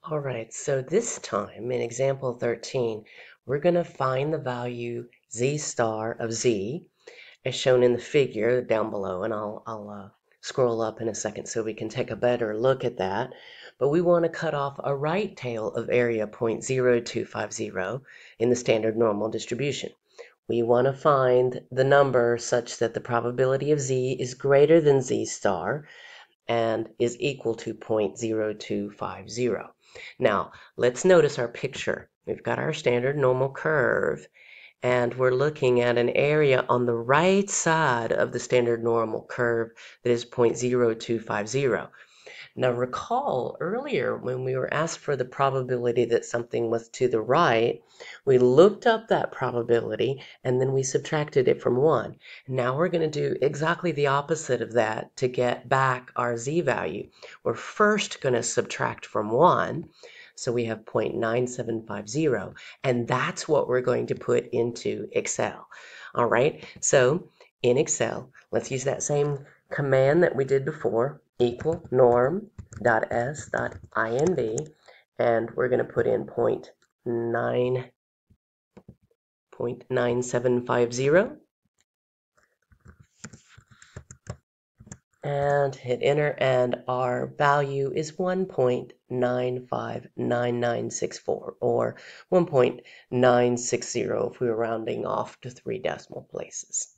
All right, so this time in example 13, we're going to find the value z star of z as shown in the figure down below, and I'll scroll up in a second so we can take a better look at that. But we want to cut off a right tail of area 0.0250 in the standard normal distribution. We want to find the number such that the probability of z is greater than z star and is equal to 0.0250. Now, let's notice our picture. We've got our standard normal curve, and we're looking at an area on the right side of the standard normal curve that is 0.0250. Now recall earlier when we were asked for the probability that something was to the right, we looked up that probability and then we subtracted it from 1. Now we're going to do exactly the opposite of that to get back our z value. We're first going to subtract from 1. So we have 0.9750, and that's what we're going to put into Excel. All right, so in Excel, let's use that same command that we did before, equal norm.s.inv, and we're going to put in 0.9750 and hit enter, and our value is 1.959964, or 1.960 if we were rounding off to 3 decimal places.